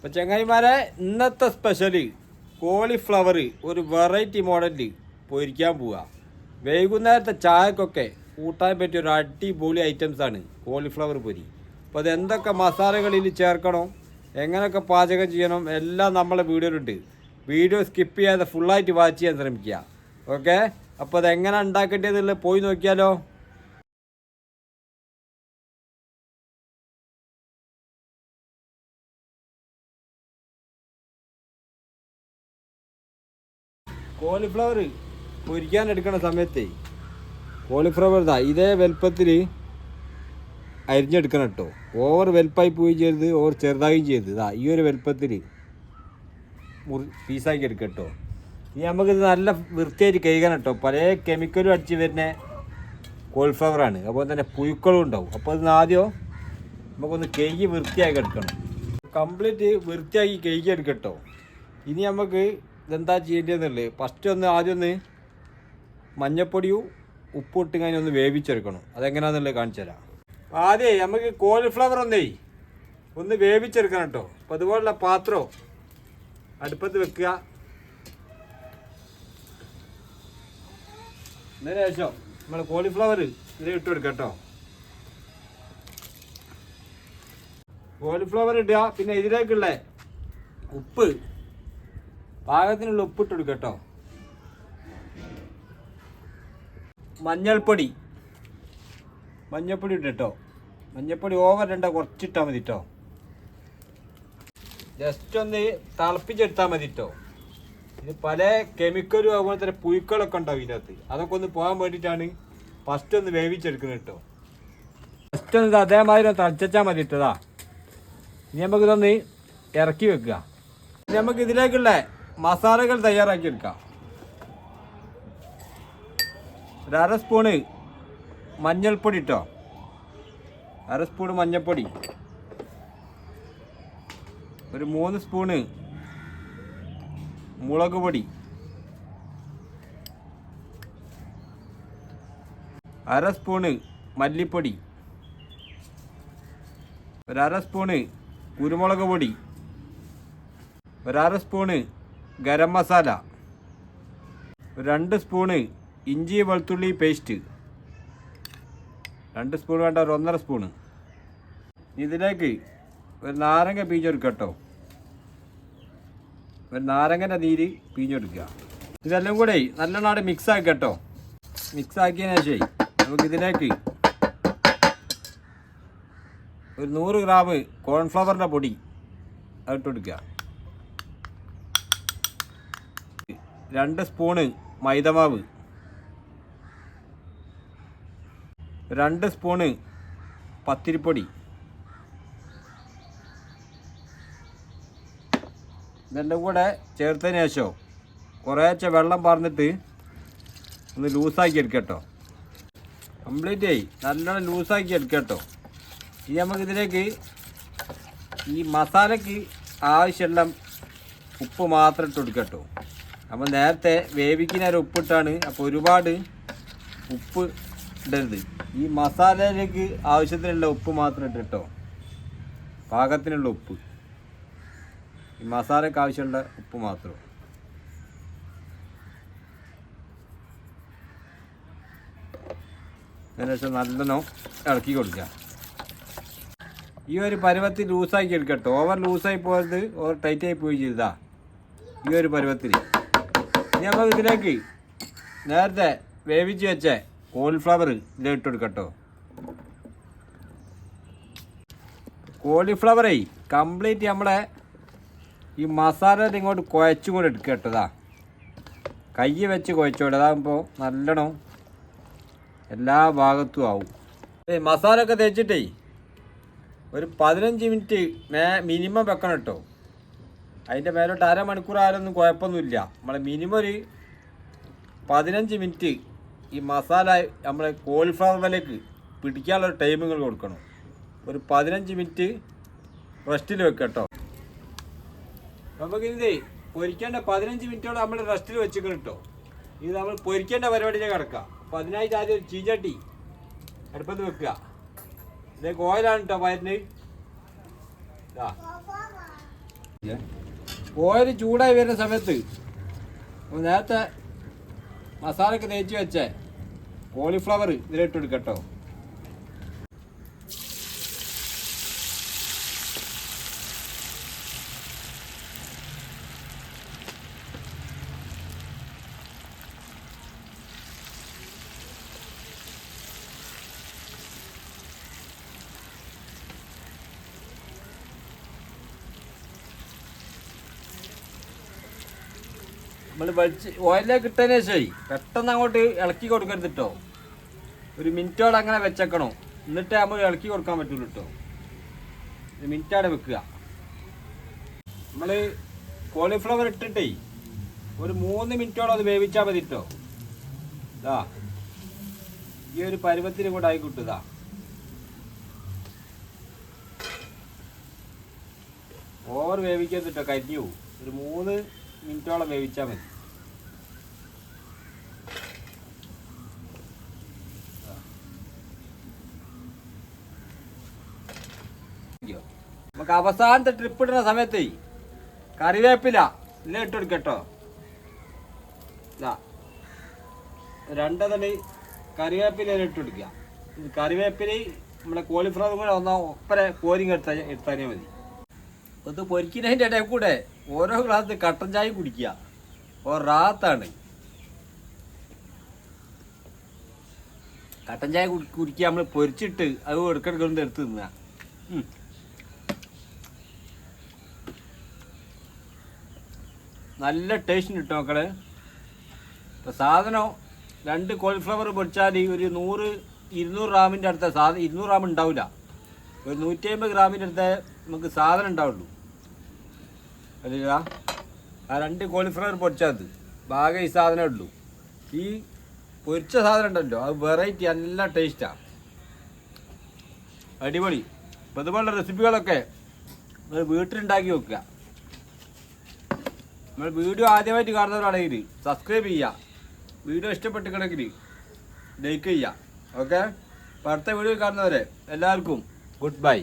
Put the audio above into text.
അപ്പോൾ ചങ്ങായിമാരെ ഇന്നത്തെ സ്പെഷ്യൽ കോളിഫ്ലവർ ഒരു വെറൈറ്റി മോഡലിൽ പൊരിക്കാൻ പോവുക. വൈകുന്നേരത്തെ ചായക്കൊക്കെ കൂട്ടാൻ പറ്റിയ ഒരു അടിപൊളി ഐറ്റംസാണ് കോളിഫ്ലവർ പൊരി. അപ്പോൾ അതെന്തൊക്കെ മസാലകളിൽ ചേർക്കണം, എങ്ങനെയൊക്കെ പാചകം ചെയ്യണം എല്ലാം നമ്മളെ വീഡിയോയിലുണ്ട്. വീഡിയോ സ്കിപ്പ് ചെയ്യാതെ ഫുള്ളായിട്ട് വാച്ച് ചെയ്യാൻ ശ്രമിക്കുക. ഓക്കെ, അപ്പോൾ അതെങ്ങനെ ഉണ്ടാക്കേണ്ടതെന്നുള്ളത് പോയി നോക്കിയാലോ. കോളിഫ്ലവർ പൊരിക്കാൻ എടുക്കുന്ന സമയത്ത് കോളിഫ്ലവർ ഇതേ വലുപ്പത്തിൽ അരിഞ്ഞെടുക്കണം കേട്ടോ. ഓവർ വലുപ്പമായി പോയി ചെയ്ത് ഓവർ ചെറുതായും ചെയ്ത് ഈ ഒരു വലുപ്പത്തിൽ പീസാക്കി എടുക്കുക കേട്ടോ. ഇനി നമുക്കിത് നല്ല വൃത്തിയായിട്ട് കഴുകണം കേട്ടോ. പല കെമിക്കലും അടിച്ച് വരുന്ന കോളിഫ്ലവറാണ്, അപ്പോൾ തന്നെ പുഴുക്കളും ഉണ്ടാവും. അപ്പോൾ ഇതിന് ആദ്യം നമുക്കൊന്ന് കഴുകി വൃത്തിയാക്കി എടുക്കണം. കംപ്ലീറ്റ് വൃത്തിയാക്കി കഴുകി എടുക്കട്ടോ. ഇനി നമുക്ക് ഇതെന്താ ചെയ്യേണ്ടതെന്നുള്ളത് ഫസ്റ്റ് ആദ്യം മഞ്ഞപ്പൊടിയും ഉപ്പും ഇട്ട് കഴിഞ്ഞ് ഒന്ന് വേവിച്ചെടുക്കണം. അതെങ്ങനെയാണെന്നുള്ളത് കാണിച്ചു തരാം. ആദ്യം നമുക്ക് കോളിഫ്ലവർ ഒന്ന് വേവിച്ചെടുക്കണം കേട്ടോ. അപ്പോൾ അതുപോലുള്ള പാത്രം അടുപ്പത്ത് വെക്കുക. അതിന് ശേഷം നമ്മൾ കോളിഫ്ലവർ ഇതിൽ ഇട്ട് കൊടുക്കുക കേട്ടോ. കോളിഫ്ലവർ ഇടുക. പിന്നെ ഇതിലേക്കുള്ള ഉപ്പ് പാകത്തിനുള്ള ഉപ്പിട്ട് കൊടുക്കുക കേട്ടോ. മഞ്ഞൾപ്പൊടി ഇട്ടോ. മഞ്ഞൾപ്പൊടി ഓവർ ഇടണ്ട, കുറച്ചിട്ടാൽ മതി കേട്ടോ. ജസ്റ്റ് ഒന്ന് തിളപ്പിച്ചെടുത്താൽ മതി കേട്ടോ. ഇത് പല കെമിക്കലും അതുപോലെ തന്നെ പുഴുക്കളൊക്കെ ഉണ്ടാവും ഇതിനകത്ത്. അതൊക്കെ ഒന്ന് പോകാൻ വേണ്ടിയിട്ടാണ് ഫസ്റ്റ് ഒന്ന് വേവിച്ചെടുക്കുന്നത് കേട്ടോ. ഫസ്റ്റ് ഒന്ന് അതേമാതിരി ഒന്ന് തിളച്ചാൽ മതി ഇട്ടതാ. ഇനി നമുക്കിതൊന്ന് ഇറക്കി വെക്കുക. ഇനി നമുക്ക് ഇതിലേക്കുള്ള മസാലകൾ തയ്യാറാക്കി എടുക്കാം. ഒരു അര സ്പൂണ് മഞ്ഞൾപ്പൊടി ഇട്ടോ. അര സ്പൂണ് മഞ്ഞൾപ്പൊടി, ഒരു 3 സ്പൂണ് മുളക് പൊടി, അര സ്പൂണ് മല്ലിപ്പൊടി, ഒരര സ്പൂണ് കുരുമുളക് പൊടി, ഒരര സ്പൂണ് ഗരം മസാല, 2 സ്പൂണ് ഇഞ്ചി വെളുത്തുള്ളി പേസ്റ്റ്, 2 സ്പൂൺ വേണ്ട, ഒരു 1.5 സ്പൂണ്. ഇതിലേക്ക് ഒരു നാരങ്ങ പിഴിഞ്ഞെടുക്കുക കേട്ടോ. ഒരു നാരങ്ങൻ്റെ നീര് പിഴിഞ്ഞെടുക്കുക. ഇതെല്ലാം കൂടെ നല്ലോണം മിക്സ് ആക്കുക കേട്ടോ. മിക്സ് ആക്കിയതിന് ശേഷം നമുക്കിതിലേക്ക് ഒരു 100 ഗ്രാം കോൺഫ്ലവറിൻ്റെ പൊടി അതിട്ട് കൊടുക്കുക. 2 സ്പൂണ് മൈദമാവ്, 2 സ്പൂണ് പത്തിരിപ്പൊടി, ഇതെല്ലാം കൂടെ ചേർത്തതിന് ശേഷം കുറേശ്ശെ വെള്ളം പാർന്നിട്ട് ഒന്ന് ലൂസാക്കി എടുക്കട്ടോ. കംപ്ലീറ്റ് നല്ലോണം ലൂസാക്കി എടുക്കട്ടോ. ഇനി നമുക്കിതിലേക്ക് ഈ മസാലയ്ക്ക് ആവശ്യമുള്ള ഉപ്പ് മാത്രം ഇട്ട് കൊടുക്കട്ടോ. നമ്മൾ നേരത്തെ വേവിക്കുന്ന ഉപ്പിട്ടാണ്, അപ്പോൾ ഒരുപാട് ഉപ്പ് ഇടരുത്. ഈ മസാലയിലേക്ക് ആവശ്യത്തിനുള്ള ഉപ്പ് മാത്രം ഇട്ടിട്ടോ. പാകത്തിനുള്ള ഉപ്പ്, ഈ മസാലയ്ക്ക് ആവശ്യമുള്ള ഉപ്പ് മാത്രം. അതിനുശേഷം നല്ലോണം ഇളക്കി കൊടുക്കുക. ഈ ഒരു പരുവത്തിൽ ലൂസാക്കി എടുക്കട്ടോ. ഓവർ ലൂസായി പോയത് ഓവർ ടൈറ്റായി പോയി ചെയ്താ ഈ ഒരു പരുവത്തിൽ. ഇനി നമുക്ക് ഇതിലേക്ക് നേരത്തെ വേവിച്ച് വെച്ച കോളിഫ്ലവർ ഇതിലിട്ട് കൊടുക്കട്ടോ. കോളിഫ്ലവറേ കംപ്ലീറ്റ് നമ്മളെ ഈ മസാല ഇങ്ങോട്ട് കുഴച്ചും കൂടെ എടുക്കുക കേട്ടോ. കൈ വെച്ച് കുഴച്ചോട്ടെ, അതാകുമ്പോൾ നല്ലോണം എല്ലാ ഭാഗത്തും ആവും. മസാല ഒക്കെ തേച്ചിട്ടേ ഒരു 15 മിനിറ്റ് മിനിമം വെക്കണം കേട്ടോ. അതിൻ്റെ മേലോട്ട് അരമണിക്കൂർ ആയാലൊന്നും കുഴപ്പമൊന്നുമില്ല. നമ്മൾ മിനിമം ഒരു 15 മിനിറ്റ് ഈ മസാല നമ്മളെ കോളിഫ്ലവറിലേക്ക് പിടിക്കാനുള്ള ടൈമുകൾ കൊടുക്കണം. ഒരു 15 മിനിറ്റ് റെസ്റ്റിൽ വെക്കുക കേട്ടോ. നമുക്കിത് പൊരിക്കേണ്ട 15 മിനിറ്റോടെ നമ്മൾ റെസ്റ്റിൽ വെച്ചിരിക്കണം കേട്ടോ. ഇത് നമ്മൾ പൊരിക്കേണ്ട പരിപാടിയിലേക്ക് കിടക്കുക. അപ്പോൾ അതിനായിട്ട് ആദ്യം ഒരു ചീഞ്ചട്ടി അടുപ്പത്ത് വെക്കുക. ഇതിലേക്ക് ഓയിലാണ് കേട്ടോ പയറിന്. ഓയിൽ ചൂടായി വരുന്ന സമയത്ത് നേരത്തെ മസാലയൊക്കെ തേച്ച് വെച്ചേ കോളിഫ്ലവർ ഇതിലിട്ട് എടുക്കട്ടോ. നമ്മൾ ഓയിലേക്ക് ഇട്ടതിന് ശേഷമായി പെട്ടെന്ന് അങ്ങോട്ട് ഇളക്കി കൊടുക്കരുത് കേട്ടോ. ഒരു മിനിറ്റോടെ അങ്ങനെ വെച്ചേക്കണോ, എന്നിട്ട് നമ്മൾ ഇളക്കി കൊടുക്കാൻ പറ്റുള്ളൂ കേട്ടോ. ഒരു മിനിറ്റോടെ വെക്കുക. നമ്മൾ കോളിഫ്ലവർ ഇട്ടിട്ടേ ഒരു 3 മിനിറ്റോളം അത് വേവിച്ചാൽ മതി കേട്ടോ. ഇതാ ഈ ഒരു പരുവത്തിന് കൂടെ ആയിക്കിട്ടു. ഇതാ ഓവർ വേവിക്കരുത് കേട്ടോ, കരിഞ്ഞു പോവും. ഒരു 3 മിനിറ്റോളം വേവിച്ചാൽ മതി. നമുക്ക് അവസാനത്തെ ട്രിപ്പ് ഇടുന്ന സമയത്ത് കറിവേപ്പില ഇല്ല ഇട്ടെടുക്കട്ടോ. 2 തടി കറിവേപ്പില ഇട്ടെടുക്കുക. കറിവേപ്പില നമ്മുടെ കോളിഫ്ലവർ കൂടെ ഒപ്പരെ കോരിങ് എടുത്താൽ മതി. ഇത് പൊരിക്കുന്നതിൻ്റെ ഇടയിൽ കൂടെ ഓരോ ഗ്ലാസ് കട്ടൻ ചായ കുടിക്കുക. റാത്താണ് കട്ടൻ ചായ കുടിക്കുക. നമ്മൾ പൊരിച്ചിട്ട് അത് എടുക്കെടുക്കുന്നത് എടുത്ത് തിന്നുക. നല്ല ടേസ്റ്റ് കിട്ടും മക്കളെ. ഇപ്പം സാധനം 2 കോളിഫ്ലവർ പൊരിച്ചാൽ ഒരു 100-200 ഗ്രാമിൻ്റെ അടുത്ത 200 ഗ്രാം ഉണ്ടാവില്ല. ഒരു 150 ഗ്രാമിൻ്റെ അടുത്ത നമുക്ക് സാധനം ഉണ്ടാവുള്ളൂ. അല്ല ആ 2 കോളിഫ്ലവർ പൊരിച്ചത് ഭാഗം ഈ സാധനം ഉള്ളൂ. ഈ പൊരിച്ച സാധനം ഉണ്ടല്ലോ അത് വെറൈറ്റി നല്ല ടേസ്റ്റാണ്, അടിപൊളി. അപ്പോൾ ഇതുപോലുള്ള റെസിപ്പികളൊക്കെ നമ്മൾ വീട്ടിലുണ്ടാക്കി വെക്കുക. നമ്മൾ വീഡിയോ ആദ്യമായിട്ട് കാണുന്നവരാണെങ്കിൽ സബ്സ്ക്രൈബ് ചെയ്യുക. വീഡിയോ ഇഷ്ടപ്പെട്ടിട്ടുണ്ടെങ്കിൽ ലൈക്ക് ചെയ്യുക. ഓക്കെ, അപ്പോൾ അടുത്ത വീഡിയോ കാണുന്നവരെ എല്ലാവർക്കും ഗുഡ് ബൈ.